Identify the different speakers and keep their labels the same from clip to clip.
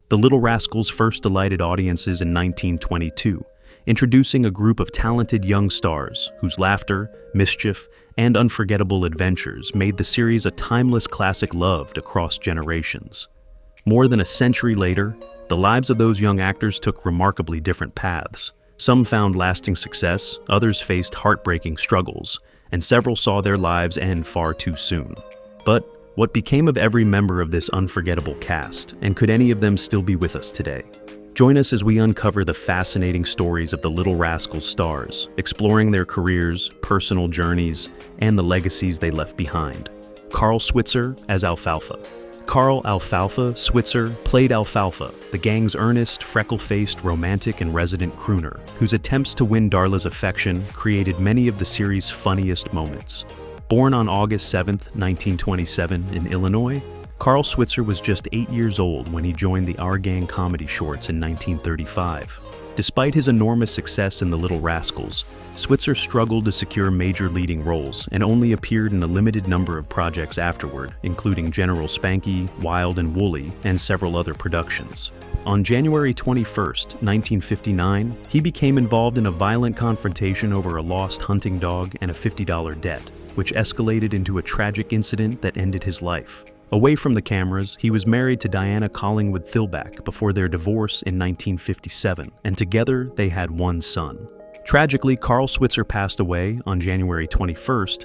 Speaker 1: The Little Rascals first delighted audiences in 1922, introducing a group of talented young stars whose laughter, mischief, and unforgettable adventures made the series a timeless classic loved across generations. More than a century later, the lives of those young actors took remarkably different paths. Some found lasting success, others faced heartbreaking struggles, and several saw their lives end far too soon. But what became of every member of this unforgettable cast, and could any of them still be with us today? Join us as we uncover the fascinating stories of the Little Rascals stars, exploring their careers, personal journeys, and the legacies they left behind. Carl Switzer as Alfalfa. Carl "Alfalfa" Switzer played Alfalfa, the gang's earnest, freckle-faced, romantic, and resident crooner, whose attempts to win Darla's affection created many of the series' funniest moments. Born on August 7, 1927, in Illinois, Carl Switzer was just 8 years old when he joined the Our Gang comedy shorts in 1935. Despite his enormous success in The Little Rascals, Switzer struggled to secure major leading roles and only appeared in a limited number of projects afterward, including General Spanky, Wild and Woolly, and several other productions. On January 21, 1959, he became involved in a violent confrontation over a lost hunting dog and a $50 debt, which escalated into a tragic incident that ended his life. Away from the cameras, he was married to Diana Collingwood Thilback before their divorce in 1957, and together they had one son. Tragically, Carl Switzer passed away on January 21,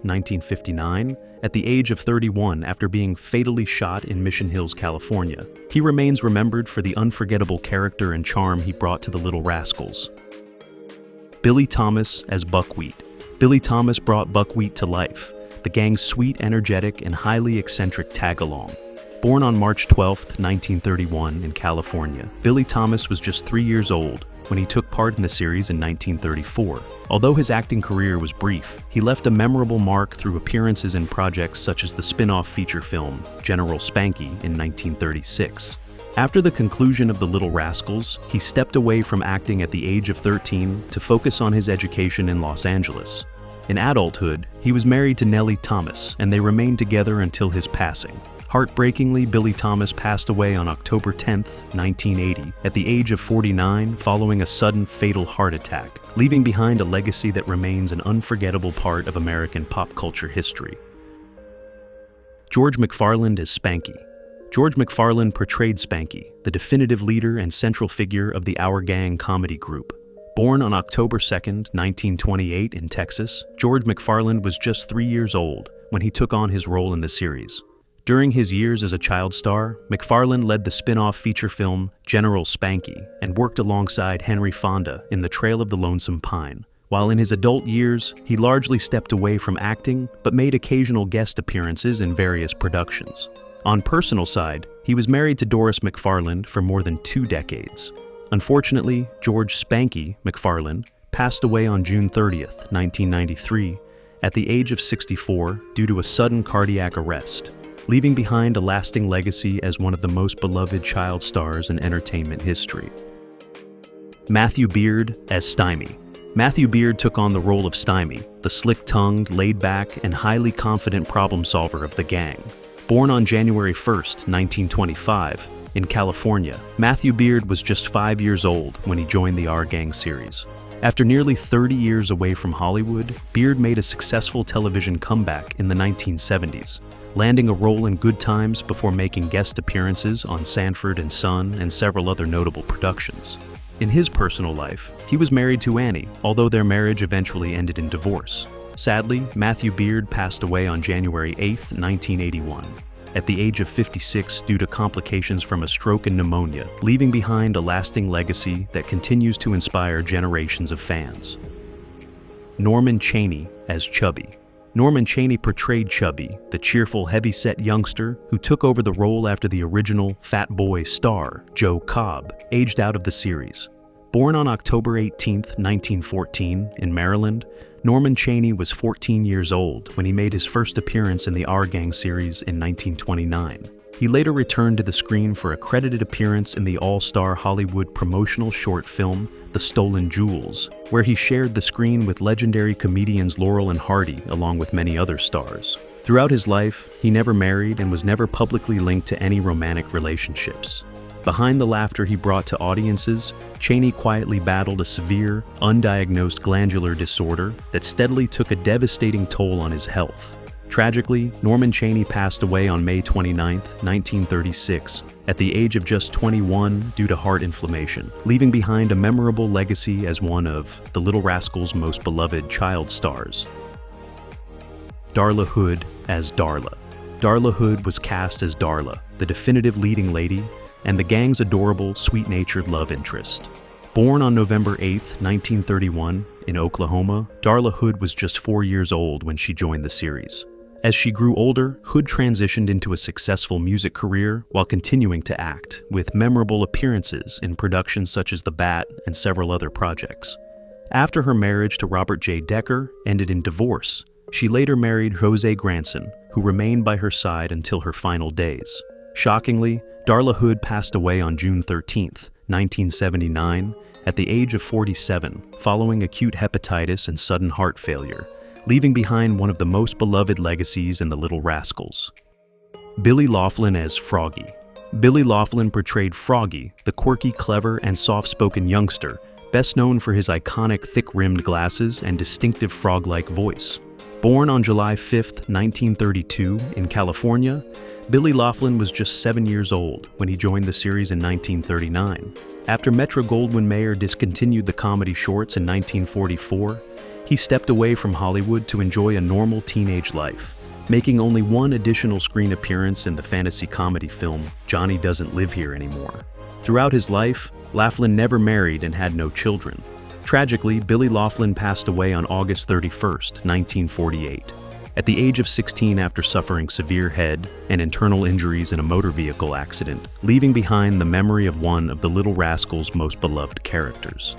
Speaker 1: 1959, at the age of 31 after being fatally shot in Mission Hills, California. He remains remembered for the unforgettable character and charm he brought to the Little Rascals. Billy Thomas as Buckwheat. Billy Thomas brought Buckwheat to life, the gang's sweet, energetic, and highly eccentric tag-along. Born on March 12, 1931, in California, Billy Thomas was just 3 years old when he took part in the series in 1934. Although his acting career was brief, he left a memorable mark through appearances in projects such as the spin-off feature film General Spanky in 1936. After the conclusion of The Little Rascals, he stepped away from acting at the age of 13 to focus on his education in Los Angeles. In adulthood, he was married to Nellie Thomas, and they remained together until his passing. Heartbreakingly, Billy Thomas passed away on October 10, 1980, at the age of 49 following a sudden fatal heart attack, leaving behind a legacy that remains an unforgettable part of American pop culture history. George McFarland as Spanky. George McFarland portrayed Spanky, the definitive leader and central figure of the Our Gang comedy group. Born on October 2, 1928 in Texas, George McFarland was just 3 years old when he took on his role in the series. During his years as a child star, McFarland led the spin-off feature film General Spanky and worked alongside Henry Fonda in The Trail of the Lonesome Pine. While in his adult years, he largely stepped away from acting but made occasional guest appearances in various productions. On personal side, he was married to Doris McFarland for more than 2 decades. Unfortunately, George Spanky McFarland passed away on June 30, 1993, at the age of 64 due to a sudden cardiac arrest, leaving behind a lasting legacy as one of the most beloved child stars in entertainment history. Matthew Beard as Stymie. Matthew Beard took on the role of Stymie, the slick-tongued, laid-back, and highly confident problem solver of the gang. Born on January 1, 1925, in California, Matthew Beard was just 5 years old when he joined the Our Gang series. After nearly 30 years away from Hollywood, Beard made a successful television comeback in the 1970s, landing a role in Good Times before making guest appearances on Sanford and Son and several other notable productions. In his personal life, he was married to Annie, although their marriage eventually ended in divorce. Sadly, Matthew Beard passed away on January 8, 1981. At the age of 56 due to complications from a stroke and pneumonia, leaving behind a lasting legacy that continues to inspire generations of fans. Norman Cheney as Chubby. Norman Cheney portrayed Chubby, the cheerful, heavy-set youngster who took over the role after the original Fat Boy star, Joe Cobb, aged out of the series. Born on October 18, 1914, in Maryland, Norman Cheney was 14 years old when he made his first appearance in the Our Gang series in 1929. He later returned to the screen for a credited appearance in the all-star Hollywood promotional short film, The Stolen Jewels, where he shared the screen with legendary comedians Laurel and Hardy, along with many other stars. Throughout his life, he never married and was never publicly linked to any romantic relationships. Behind the laughter he brought to audiences, Cheney quietly battled a severe, undiagnosed glandular disorder that steadily took a devastating toll on his health. Tragically, Norman Cheney passed away on May 29, 1936, at the age of just 21 due to heart inflammation, leaving behind a memorable legacy as one of the Little Rascals' most beloved child stars. Darla Hood as Darla. Darla Hood was cast as Darla, the definitive leading lady, and the gang's adorable, sweet-natured love interest. Born on November 8, 1931, in Oklahoma, Darla Hood was just 4 years old when she joined the series. As she grew older, Hood transitioned into a successful music career while continuing to act, with memorable appearances in productions such as The Bat and several other projects. After her marriage to Robert J. Decker ended in divorce, she later married Jose Granson, who remained by her side until her final days. Shockingly, Darla Hood passed away on June 13, 1979, at the age of 47, following acute hepatitis and sudden heart failure, leaving behind one of the most beloved legacies in the Little Rascals. Billy Laughlin as Froggy. Billy Laughlin portrayed Froggy, the quirky, clever, and soft-spoken youngster, best known for his iconic thick-rimmed glasses and distinctive frog-like voice. Born on July 5, 1932, in California, Billy Laughlin was just 7 years old when he joined the series in 1939. After Metro-Goldwyn-Mayer discontinued the comedy shorts in 1944, he stepped away from Hollywood to enjoy a normal teenage life, making only one additional screen appearance in the fantasy comedy film Johnny Doesn't Live Here Anymore. Throughout his life, Laughlin never married and had no children. Tragically, Billy Laughlin passed away on August 31, 1948, at the age of 16 after suffering severe head and internal injuries in a motor vehicle accident, leaving behind the memory of one of the Little Rascals' most beloved characters.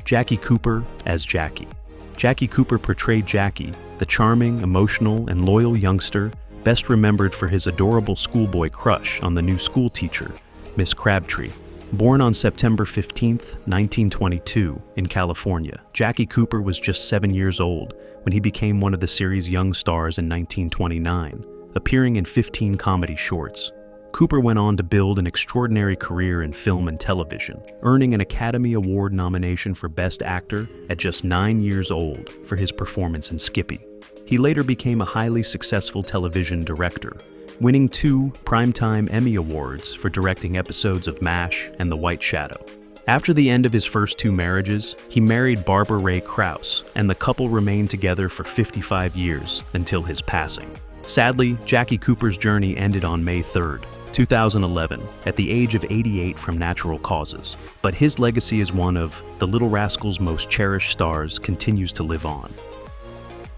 Speaker 1: Jackie Cooper as Jackie. Jackie Cooper portrayed Jackie, the charming, emotional, and loyal youngster best remembered for his adorable schoolboy crush on the new schoolteacher, Miss Crabtree. Born on September 15, 1922, in California, Jackie Cooper was just 7 years old when he became one of the series' young stars in 1929, appearing in 15 comedy shorts. Cooper went on to build an extraordinary career in film and television, earning an Academy Award nomination for Best Actor at just 9 years old for his performance in Skippy. He later became a highly successful television director, winning 2 Primetime Emmy Awards for directing episodes of MASH and The White Shadow. After the end of his first 2 marriages, he married Barbara Ray Krause, and the couple remained together for 55 years until his passing. Sadly, Jackie Cooper's journey ended on May 3, 2011, at the age of 88 from natural causes, but his legacy as one of the Little Rascals' most cherished stars continues to live on.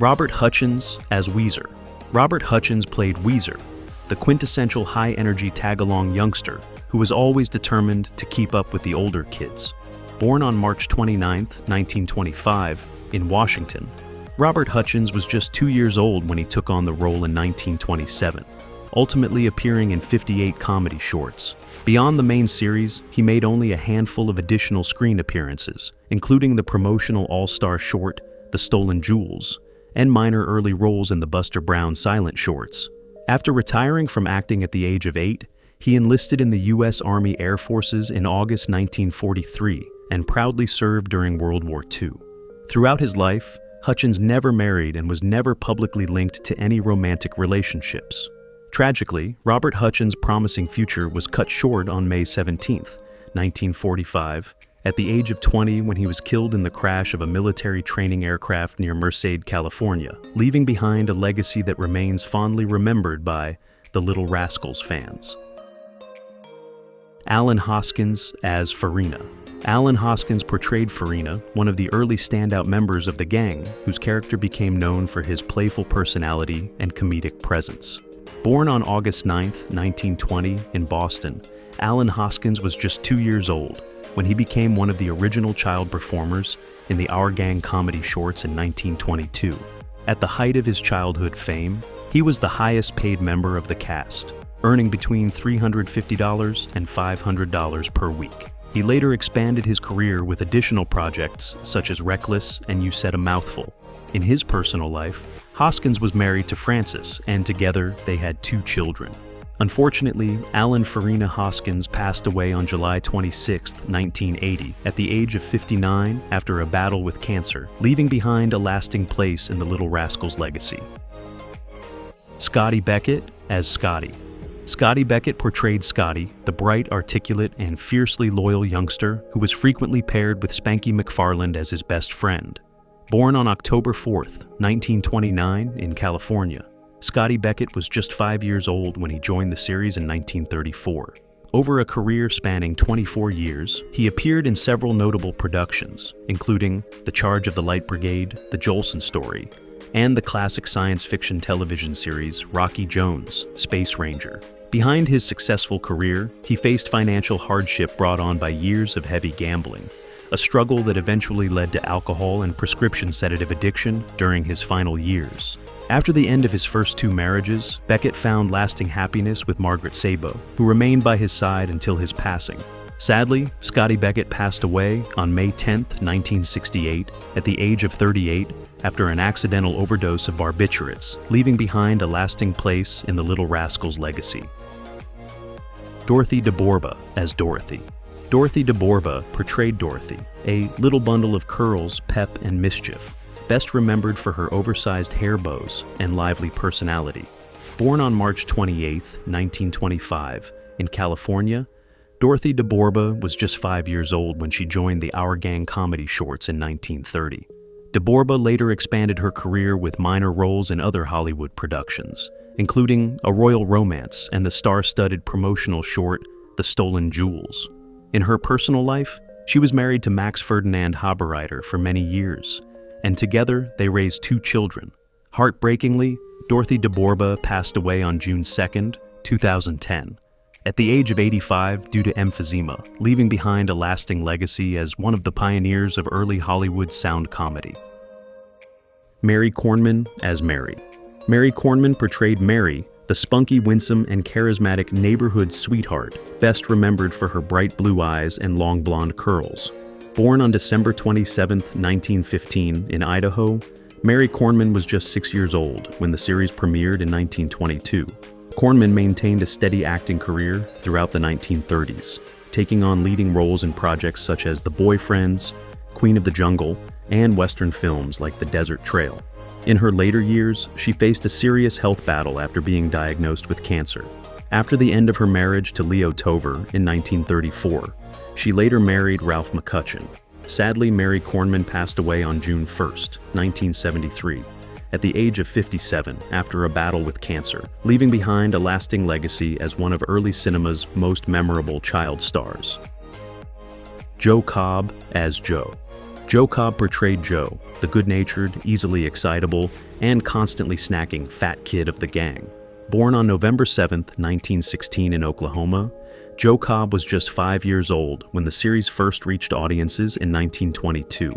Speaker 1: Robert Hutchins as Weezer. Robert Hutchins played Weezer, the quintessential high-energy tag-along youngster who was always determined to keep up with the older kids. Born on March 29, 1925, in Washington, Robert Hutchins was just 2 years old when he took on the role in 1927, ultimately appearing in 58 comedy shorts. Beyond the main series, he made only a handful of additional screen appearances, including the promotional all-star short, The Stolen Jewels, and minor early roles in the Buster Brown silent shorts. After retiring from acting at the age of 8, he enlisted in the U.S. Army Air Forces in August 1943 and proudly served during World War II. Throughout his life, Hutchins never married and was never publicly linked to any romantic relationships. Tragically, Robert Hutchins' promising future was cut short on May 17, 1945, at the age of 20 when he was killed in the crash of a military training aircraft near Merced, California, leaving behind a legacy that remains fondly remembered by the Little Rascals fans. Alan Hoskins as Farina. Alan Hoskins portrayed Farina, one of the early standout members of the gang, whose character became known for his playful personality and comedic presence. Born on August 9, 1920, in Boston, Alan Hoskins was just 2 years old when he became one of the original child performers in the Our Gang comedy shorts in 1922. At the height of his childhood fame, he was the highest paid member of the cast, earning between $350 and $500 per week. He later expanded his career with additional projects such as Reckless and You Said a Mouthful. In his personal life, Hoskins was married to Frances, and together they had 2 children. Unfortunately, Alan Farina Hoskins passed away on July 26, 1980, at the age of 59 after a battle with cancer, leaving behind a lasting place in the Little Rascals' legacy. Scotty Beckett as Scotty. Scotty Beckett portrayed Scotty, the bright, articulate, and fiercely loyal youngster who was frequently paired with Spanky McFarland as his best friend. Born on October 4, 1929, in California, Scotty Beckett was just 5 years old when he joined the series in 1934. Over a career spanning 24 years, he appeared in several notable productions, including The Charge of the Light Brigade, The Jolson Story, and the classic science fiction television series Rocky Jones, Space Ranger. Behind his successful career, he faced financial hardship brought on by years of heavy gambling, a struggle that eventually led to alcohol and prescription sedative addiction during his final years. After the end of his first 2 marriages, Beckett found lasting happiness with Margaret Sabo, who remained by his side until his passing. Sadly, Scotty Beckett passed away on May 10, 1968, at the age of 38, after an accidental overdose of barbiturates, leaving behind a lasting place in the Little Rascals' legacy. Dorothy DeBorba as Dorothy. Dorothy DeBorba portrayed Dorothy, a little bundle of curls, pep, and mischief, best remembered for her oversized hair bows and lively personality. Born on March 28, 1925, in California, Dorothy DeBorba was just 5 years old when she joined the Our Gang comedy shorts in 1930. DeBorba later expanded her career with minor roles in other Hollywood productions, including A Royal Romance and the star-studded promotional short The Stolen Jewels. In her personal life, she was married to Max Ferdinand Haberreiter for many years, and together they raised 2 children. Heartbreakingly, Dorothy DeBorba passed away on June 2, 2010, at the age of 85 due to emphysema, leaving behind a lasting legacy as one of the pioneers of early Hollywood sound comedy. Mary Kornman as Mary. Mary Kornman portrayed Mary, the spunky, winsome, and charismatic neighborhood sweetheart, best remembered for her bright blue eyes and long blonde curls. Born on December 27, 1915, in Idaho, Mary Kornman was just 6 years old when the series premiered in 1922. Kornman maintained a steady acting career throughout the 1930s, taking on leading roles in projects such as The Boyfriends, Queen of the Jungle, and Western films like The Desert Trail. In her later years, she faced a serious health battle after being diagnosed with cancer. After the end of her marriage to Leo Tover in 1934, she later married Ralph McCutcheon. Sadly, Mary Kornman passed away on June 1, 1973, at the age of 57 after a battle with cancer, leaving behind a lasting legacy as one of early cinema's most memorable child stars. Joe Cobb as Joe. Joe Cobb portrayed Joe, the good-natured, easily excitable, and constantly snacking fat kid of the gang. Born on November 7, 1916 in Oklahoma, Joe Cobb was just 5 years old when the series first reached audiences in 1922.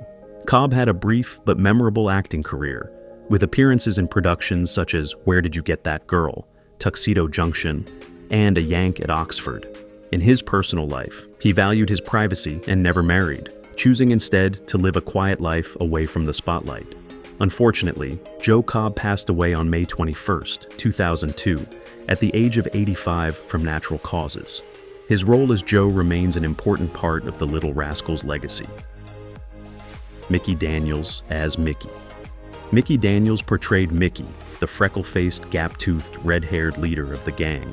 Speaker 1: Cobb had a brief but memorable acting career, with appearances in productions such as Where Did You Get That Girl?, Tuxedo Junction, and A Yank at Oxford. In his personal life, he valued his privacy and never married, choosing instead to live a quiet life away from the spotlight. Unfortunately, Joe Cobb passed away on May 21, 2002, at the age of 85 from natural causes. His role as Joe remains an important part of the Little Rascals' legacy. Mickey Daniels as Mickey. Mickey Daniels portrayed Mickey, the freckle-faced, gap-toothed, red-haired leader of the gang.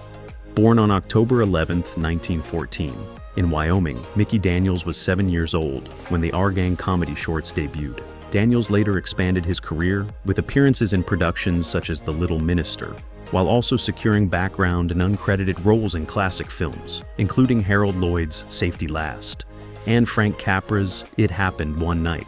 Speaker 1: Born on October 11, 1914, in Wyoming, Mickey Daniels was 7 years old when the Our Gang comedy shorts debuted. Daniels later expanded his career with appearances in productions such as The Little Minister, while also securing background and uncredited roles in classic films, including Harold Lloyd's Safety Last and Frank Capra's It Happened One Night.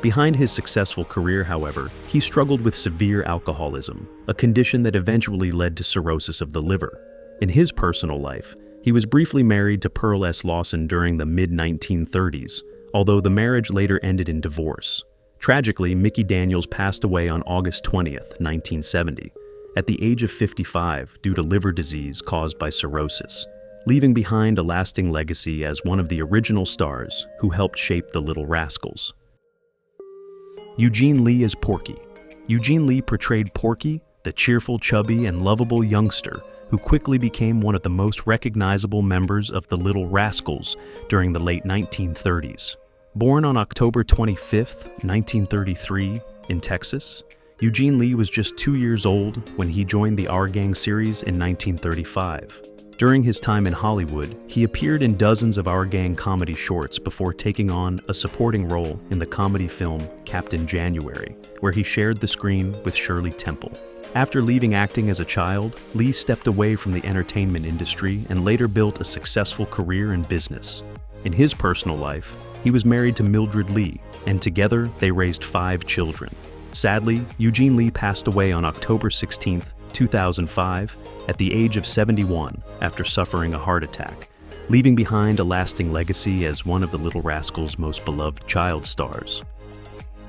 Speaker 1: Behind his successful career, however, he struggled with severe alcoholism, a condition that eventually led to cirrhosis of the liver. In his personal life, he was briefly married to Pearl S. Lawson during the mid-1930s, although the marriage later ended in divorce. Tragically, Mickey Daniels passed away on August 20, 1970, at the age of 55 due to liver disease caused by cirrhosis, leaving behind a lasting legacy as one of the original stars who helped shape the Little Rascals. Eugene Lee as Porky. Eugene Lee portrayed Porky, the cheerful, chubby, and lovable youngster who quickly became one of the most recognizable members of the Little Rascals during the late 1930s. Born on October 25, 1933, in Texas, Eugene Lee was just 2 years old when he joined the Our Gang series in 1935. During his time in Hollywood, he appeared in dozens of Our Gang comedy shorts before taking on a supporting role in the comedy film Captain January, where he shared the screen with Shirley Temple. After leaving acting as a child, Lee stepped away from the entertainment industry and later built a successful career in business. In his personal life, he was married to Mildred Lee, and together they raised 5 children. Sadly, Eugene Lee passed away on October 16, 2005, at the age of 71 after suffering a heart attack, leaving behind a lasting legacy as one of the Little Rascals' most beloved child stars.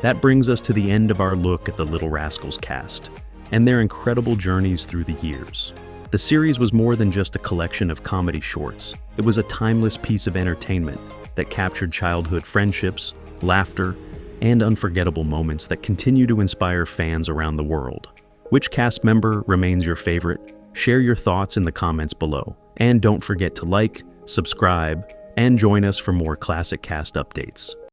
Speaker 1: That brings us to the end of our look at the Little Rascals cast and their incredible journeys through the years. The series was more than just a collection of comedy shorts. It was a timeless piece of entertainment that captured childhood friendships, laughter, and unforgettable moments that continue to inspire fans around the world. Which cast member remains your favorite? Share your thoughts in the comments below. And don't forget to like, subscribe, and join us for more classic cast updates.